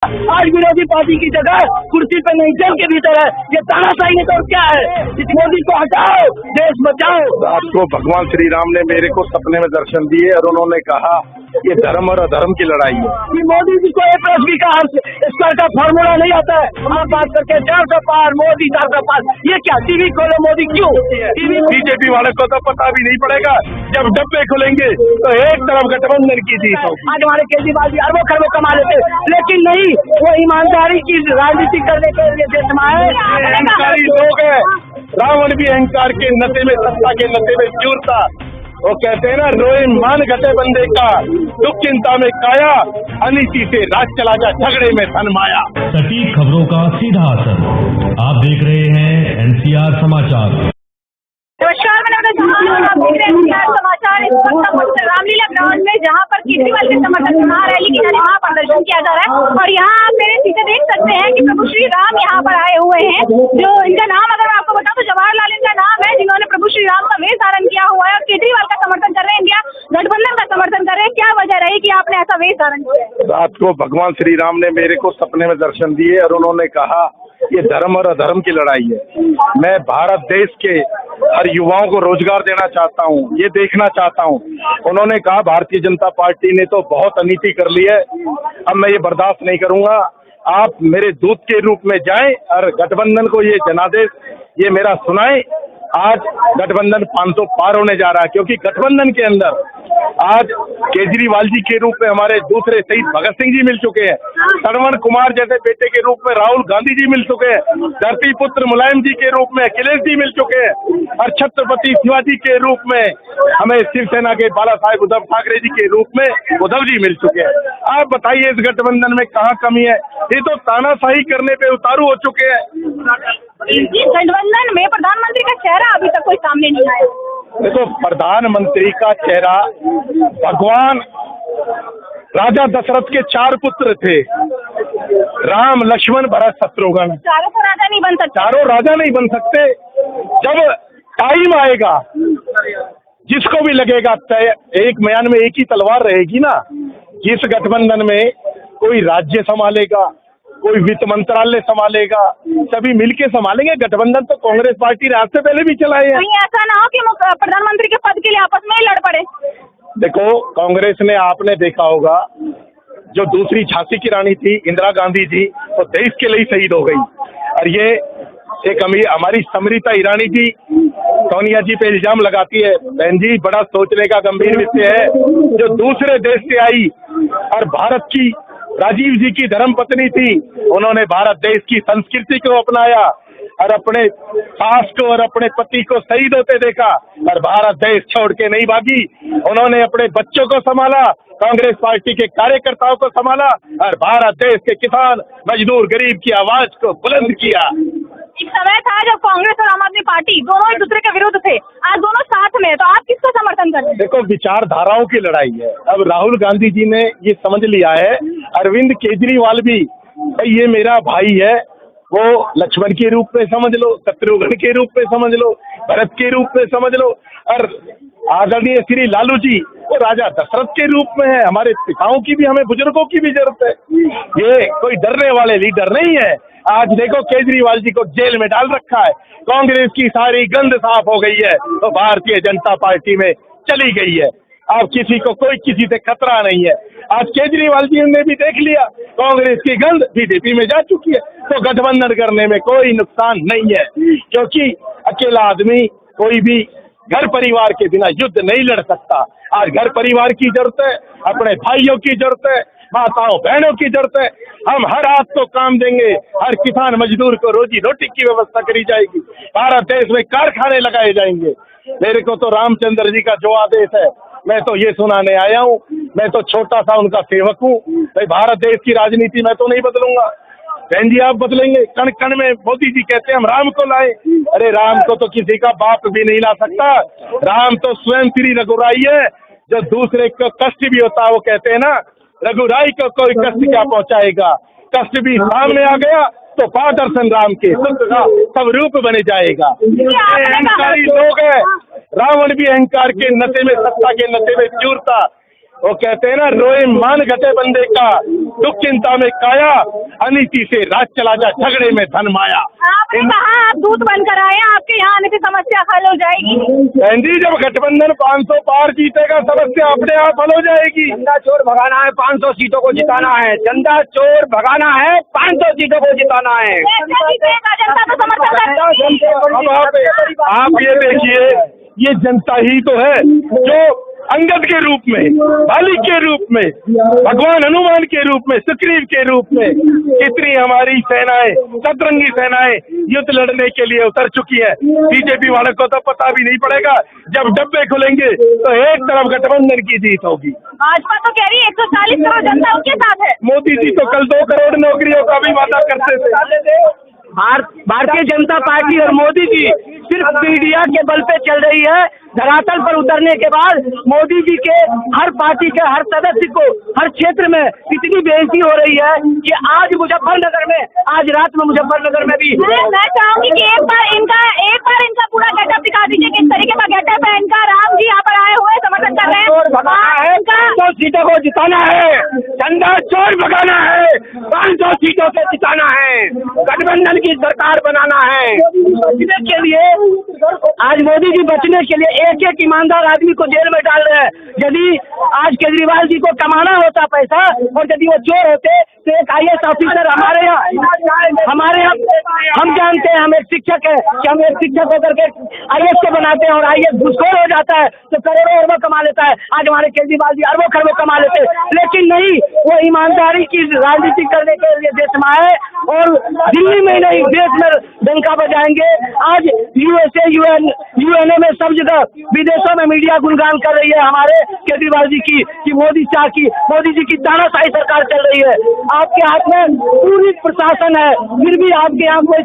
आज विरोधी पार्टी की जगह कुर्सी पे नहीं जेल के भीतर है। ये तानाशाही नहीं तो क्या है? इस मोदी को हटाओ, देश बचाओ। रात को भगवान श्री राम ने मेरे को सपने में दर्शन दिए और उन्होंने कहा ये धर्म और अधर्म की लड़ाई है। कि मोदी जी को A+B का स्तर का फॉर्मूला नहीं आता है। हम बात करके 400 पार मोदी 400 पार, ये क्या टीवी खोलो मोदी क्यों? टीवी बीजेपी वाले को तो पता भी नहीं पड़ेगा, जब डब्बे खुलेंगे तो एक तरफ गठबंधन की जीत होगी। आज हमारे केजरीवाल जी अरबों खरबों कमा लेते, लेकिन नहीं, वो ईमानदारी की राजनीति करने के लिए देश में आए। अहंकारी लोग हैं। रावण भी अहंकार के नशे में, सत्ता के नशे में चूर था। वो कहते हैं ना, रोए मान घटे बंदे का, दुख चिंता में काया, अनिति से राज चला जा, झगड़े में धन माया। सटीक खबरों का सीधा असर। आप देख रहे हैं NCR समाचार। नमस्कार, आप देख रहे हैं NCR समाचार। इस वक्त रामलीला ग्राउंड में जहां पर केजरीवाल के समर्थक महारैली के लिए वहां प्रदर्शन किया जा रहा है और यहाँ आप मेरे पीछे देख सकते हैं कि प्रभु श्री राम यहाँ पर आए हुए हैं। जो इनका नाम अगर मैं आपको बताऊं तो जवाहरलाल इनका नाम है, जिन्होंने प्रभु श्री राम का वेश धारण किया हुआ है और केजरीवाल का समर्थन कर रहे हैं, इंडिया गठबंधन का समर्थन कर रहे हैं। क्या वजह रही कि आपने ऐसा वेश धारण किया? रात को भगवान श्री राम ने मेरे को सपने में दर्शन दिए और उन्होंने कहा ये धर्म और अधर्म की लड़ाई है। मैं भारत देश के हर युवाओं को रोजगार देना चाहता हूँ, ये देखना चाहता हूँ। उन्होंने कहा भारतीय जनता पार्टी ने तो बहुत अनीति कर ली है, अब मैं ये बर्दाश्त नहीं करूंगा। आप मेरे दूत के रूप में जाएं और गठबंधन को ये जनादेश ये मेरा सुनाएं। आज गठबंधन 500 पार होने जा रहा है, क्योंकि गठबंधन के अंदर आज केजरीवाल जी के रूप में हमारे दूसरे शहीद भगत सिंह जी मिल चुके हैं, श्रवण कुमार जैसे बेटे के रूप में राहुल गांधी जी मिल चुके हैं, धरती पुत्र मुलायम जी के रूप में अखिलेश जी मिल चुके हैं और छत्रपति शिवाजी के रूप में हमें शिवसेना के बाला साहेब उद्धव ठाकरे जी के रूप में उद्धव जी मिल चुके हैं। आप बताइए इस गठबंधन में कहाँ कमी है? ये तो तानाशाही करने पे उतारू हो चुके हैं। इस गठबंधन में प्रधानमंत्री का चेहरा अभी तक कोई सामने नहीं आया। देखो, प्रधानमंत्री का चेहरा, भगवान राजा दशरथ के 4 पुत्र थे, राम लक्ष्मण भरत शत्रुघ्न। चारों तो राजा नहीं बन सकते। चारों राजा नहीं बन सकते। जब टाइम आएगा, जिसको भी लगेगा एक म्यान में एक ही तलवार रहेगी ना। जिस गठबंधन में कोई राज्य संभालेगा, कोई वित्त मंत्रालय संभालेगा, सभी मिलके संभालेंगे। गठबंधन तो कांग्रेस पार्टी ने आज से पहले भी चलाए हैं। कहीं ऐसा ना हो कि प्रधानमंत्री के पद के लिए आपस में ही लड़ पड़े। देखो, कांग्रेस ने, आपने देखा होगा, जो दूसरी झांसी की रानी थी इंदिरा गांधी जी, तो देश के लिए शहीद हो गई। और ये एक हमारी समृता ईरानी जी सोनिया जी पे इल्जाम लगाती है। बहन जी, बड़ा सोचने का गंभीर विषय है। जो दूसरे देश से आई और भारत की राजीव जी की धर्मपत्नी थी, उन्होंने भारत देश की संस्कृति को अपनाया और अपने सास को और अपने पति को शहीद होते देखा और भारत देश छोड़ के नहीं भागी। उन्होंने अपने बच्चों को संभाला, कांग्रेस पार्टी के कार्यकर्ताओं को संभाला और भारत देश के किसान मजदूर गरीब की आवाज को बुलंद किया। एक समय था जब कांग्रेस और आम आदमी पार्टी दोनों एक दूसरे के विरुद्ध थे, आज दोनों साथ में, तो आप किसको समर्थन करते हैं? देखो, विचारधाराओं की लड़ाई है। अब राहुल गांधी जी ने ये समझ लिया है, अरविंद केजरीवाल भी, ये मेरा भाई है, वो लक्ष्मण के रूप में समझ लो, शत्रुघ्न के रूप में समझ लो, भरत के रूप में समझ लो, और आदरणीय श्री लालू जी वो राजा दशरथ के रूप में है। हमारे पिताओं की भी, हमें बुजुर्गों की भी जरूरत है। ये कोई डरने वाले लीडर नहीं है। आज देखो, केजरीवाल जी को जेल में डाल रखा है, कांग्रेस की सारी गंद साफ हो गई है, तो भारतीय जनता पार्टी में चली गई है। अब किसी को कोई किसी से खतरा नहीं है। आज केजरीवाल जी ने भी देख लिया, कांग्रेस की गंद बीजेपी में जा चुकी है, तो गठबंधन करने में कोई नुकसान नहीं है, क्योंकि अकेला आदमी कोई भी घर परिवार के बिना युद्ध नहीं लड़ सकता। आज घर परिवार की जरूरत है, अपने भाइयों की जरूरत है, माताओं बहनों की जरूरत है। हम हर हाथ को काम देंगे, हर किसान मजदूर को रोजी रोटी की व्यवस्था करी जाएगी, भारत देश में कारखाने लगाए जाएंगे। मेरे को तो रामचंद्र जी का जो आदेश है, मैं तो ये सुनाने आया हूँ। मैं तो छोटा सा उनका सेवक हूँ। भाई, भारत देश की राजनीति मैं तो नहीं बदलूंगा। बहन जी, आप बदलेंगे। कण कण में मोदी जी कहते हैं हम राम को लाए। अरे, राम को तो किसी का बाप भी नहीं ला सकता। राम तो स्वयं श्री रघुराई है। जो दूसरे को कष्ट भी होता है, वो कहते हैं ना, रघुराई को कोई कष्ट क्या पहुंचाएगा। कष्ट भी सामने आ गया तो दर्शन राम के सुख का सब रूप बने जाएगा। अहंकारी लोग हैं। रावण भी अहंकार के नशे में, सत्ता के नशे में चूर था। वो कहते हैं ना, रोए मान घटे बंदे का, दुख चिंता में काया, अनीति से राज चला जा, झगड़े में धन माया। आपने कहा आप दूध बनकर आए हैं, आपके यहाँ आने से समस्या हल हो जाएगी। बहन जी, जब गठबंधन 500 पार जीतेगा, समस्या अपने आप हल हो जाएगी। चंदा चोर भगाना है, 500 सीटों को जिताना है। चंदा चोर भगाना है, 500 सीटों को जिताना है। जनता तो समर्थन करती है। अब आप ये देखिए, ये जनता ही तो है जो अंगद के रूप में, बाली के रूप में, भगवान हनुमान के रूप में, सुग्रीव के रूप में कितनी हमारी सेनाएं, सतरंगी सेनाएं युद्ध लड़ने के लिए उतर चुकी है। बीजेपी वालों को तो पता भी नहीं पड़ेगा, जब डब्बे खुलेंगे तो एक तरफ गठबंधन की जीत होगी। भाजपा तो कह रही है 140 करोड़ जनता उनके साथ है। मोदी जी तो कल 2 करोड़ नौकरियों का भी वादा करते थे। भारतीय जनता पार्टी और मोदी जी सिर्फ मीडिया के बल पे चल रही है। धरातल पर उतरने के बाद मोदी जी के हर पार्टी के हर सदस्य को हर क्षेत्र में इतनी बेइज्जती हो रही है कि आज मुजफ्फरनगर में, आज रात में मुजफ्फरनगर में भी मैं चाहूंगी कि एक बार इनका पूरा गेटअप दिखा दीजिए, किस तरीके का गेटअप है इनका। राम जी यहाँ पर आए हुए समर्थन कर रहे हैं। इनका 500 सीटों को जिताना है, चंदा चोर भगाना है, 500 सीटों से जिताना है, गठबंधन की सरकार बनाना है। बचने के लिए आज मोदी जी बचने के लिए एक एक ईमानदार आदमी को जेल में डाल रहे हैं। यदि आज केजरीवाल जी को कमाना होता पैसा और यदि वो चोर होते तो एक IAS ऑफिसर हमारे यहाँ हम जानते हैं, हम एक शिक्षक है कि हम एक शिक्षक होकर के IAS को बनाते हैं और IAS घुसखोर हो जाता है तो करोड़ों अरबों कमा लेता है। आज हमारे केजरीवाल जी अरबों खरबों कमा लेते हैं, लेकिन नहीं, वो ईमानदारी की राजनीति करने के लिए देश में आए और दिल्ली में नहीं देश में डंका बजाएंगे। आज USA UNA में सब जगह विदेशों में मीडिया गुणगान कर रही है हमारे केजरीवाल जी की कि मोदी जी की तानाशाही सरकार चल रही है। आपके हाथ में पूरी प्रशासन है, फिर भी आपके यहाँ कोई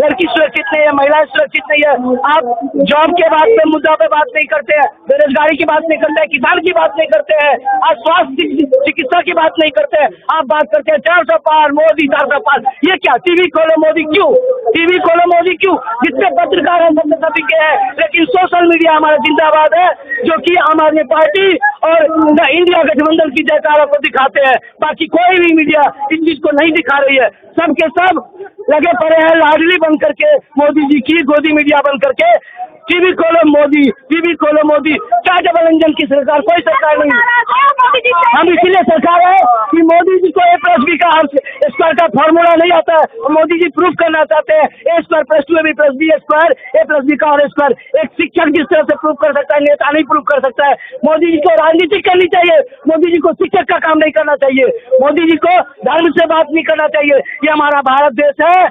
लड़की सुरक्षित नहीं है, महिलाएं सुरक्षित नहीं है। आप जॉब के बात पे मुद्दा पे बात नहीं करते हैं, बेरोजगारी की बात नहीं करते हैं, किसान की बात नहीं करते हैं, आज स्वास्थ्य चिकित्सा की बात नहीं करते हैं। आप बात करते हैं 400 पार मोदी, 400 पार। ये क्या टीवी खोलो मोदी क्यों? टीवी खोलो मोदी क्यों? जितने पत्रकार हैं सब सभी के हैं, लेकिन सोशल मीडिया हमारा जिंदाबाद है, जो कि आम आदमी पार्टी और इंडिया गठबंधन की जयकारों को दिखाते हैं। बाकी कोई भी मीडिया इस चीज को नहीं दिखा रही है। सब के सब लगे पड़े हैं लाडली बन करके, मोदी जी की गोदी मीडिया बन करके। टीवी खोलो मोदी, टीवी खोलो मोदी। क्या डबल इंजन की सरकार? कोई सरकार नहीं। हम इसीलिए सरकार है कि मोदी जी को A+B का स्क्वायर का फॉर्मूला नहीं आता है और मोदी जी प्रूफ करना चाहते हैं A²+2 AB+B स्क्वायर, A+B का और स्क्वायर। एक शिक्षक जिस तरह से प्रूफ कर सकता है, नेता नहीं प्रूफ कर सकता है। मोदी जी को राजनीति करनी चाहिए, मोदी जी को शिक्षक का काम नहीं करना चाहिए, मोदी जी को धर्म से बात नहीं करना चाहिए। ये हमारा भारत देश है।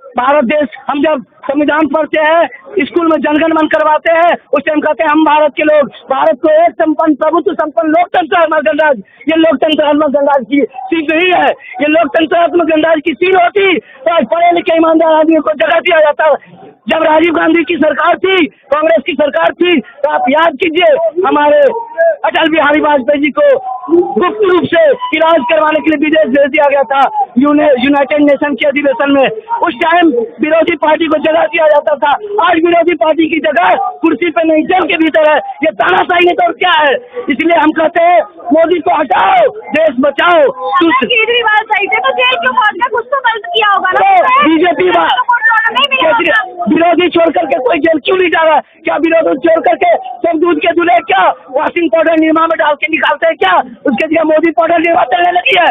भारत देश, हम जब संविधान पढ़ते हैं, स्कूल में जनगण मन करवाते हैं, उस टाइम कहते हैं हम भारत के लोग, भारत को एक संपन्न प्रभुत्व संपन्न लोकतंत्रात्मक गणराज्य। ये लोकतंत्रात्मक गणराज्य की सीख नहीं है। ये लोकतंत्रात्मक गणराज्य की सीख होती तो आज पढ़े लिखे ईमानदार आदमी को जगह दिया जाता। जब राजीव गांधी की सरकार थी, कांग्रेस की सरकार थी, तो आप याद कीजिए हमारे अटल बिहारी वाजपेयी जी को गुप्त रूप से इलाज करवाने के लिए विदेश भेज दिया गया था यूनाइटेड नेशन के अधिवेशन में। उस टाइम विरोधी पार्टी को जगह दिया जाता था। आज विरोधी पार्टी की जगह कुर्सी पे नहीं जेल के भीतर है। ये तानाशाही नहीं तो क्या है? इसलिए हम कहते हैं मोदी को हटाओ, देश बचाओ। केजरीवाल सही थे तो जेल क्यों पहुंच गया? कुछ तो गलत किया होगा ना। बीजेपी विरोधी छोड़ करके कोई जेल क्यों नहीं जा रहा? क्या विरोधी छोड़ करके सब दूध के दूल्हे क्या वॉशिंग पाउडर निरमा में डाल के निकालते हैं क्या? उसके जगह मोदी पाउडर निरमा चलने लगी है।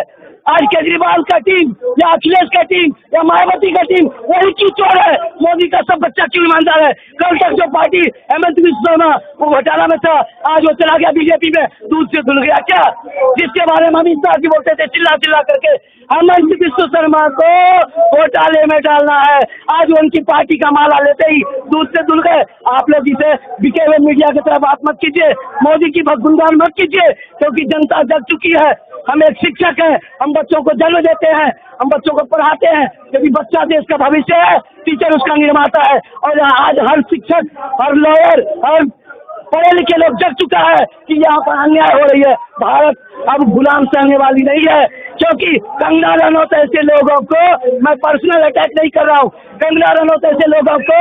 आज केजरीवाल का टीम या अखिलेश का टीम या मायावती का टीम वही क्यों चोर है? मोदी का सब बच्चा क्यों ईमानदार है? कल तक जो पार्टी हेमंत बिस्व शर्मा वो घोटाला में था, आज वो चला गया बीजेपी में, दूध से धुल गया क्या? जिसके बारे में अमित शाह जी बोलते थे चिल्ला चिल्ला करके, हेमंत बिस्व शर्मा को घोटाले में डालना है। आज उनकी पार्टी का माला लेते ही दूध से धुल गए। आप लोग इसे बिके हुए मीडिया की तरफ बात मत कीजिए, मोदी की गुणगान मत कीजिए, क्योंकि जनता जग चुकी है। हम एक शिक्षक हैं, हम बच्चों को जन्म देते हैं, हम बच्चों को पढ़ाते हैं, क्योंकि बच्चा देश का भविष्य है, टीचर उसका निर्माता है। और आज हर शिक्षक, हर लॉयर, हर पढ़े लिखे लोग जग चुका है कि यहाँ पर अन्याय हो रही है। भारत अब गुलाम सहने वाली नहीं है क्योंकि कंगना रनौत ऐसे लोगों को, मैं पर्सनल अटैक नहीं कर रहा हूँ, कंगना रनौत ऐसे लोगों को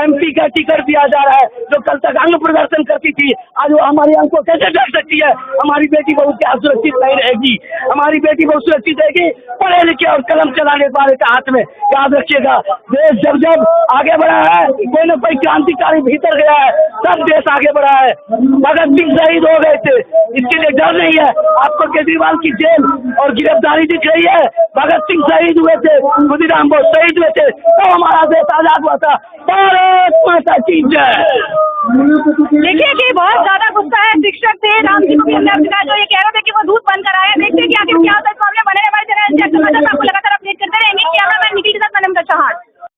MP का टिकट दिया जा रहा है जो कल तक अंग प्रदर्शन करती थी, आज वो हमारे अंग को कैसे डर सकती है? हमारी बेटी बहु क्या सुरक्षित नहीं रहेगी? हमारी बेटी बहु सुरक्षित रहेगी पढ़े लिखे और कलम चलाने वाले के हाथ में। याद रखिएगा, देश जब जब आगे बढ़ा है, कोई न कोई क्रांतिकारी भीतर गया है, तब देश आगे बढ़ा है। भगत सिंह शहीद हो गए थे, इसके लिए डर नहीं है। आपको केजरीवाल की जेल और गिरफ्तारी दिख रही है, भगत सिंह शहीद हुए थे, खुदीराम बोस शहीद हुए थे, तो हमारा देश आजाद हुआ था। भारत माता की जय। देखिए कि बहुत ज्यादा गुस्सा है शिक्षक थे राम जी को भी हमने बताया, तो ये कह रहा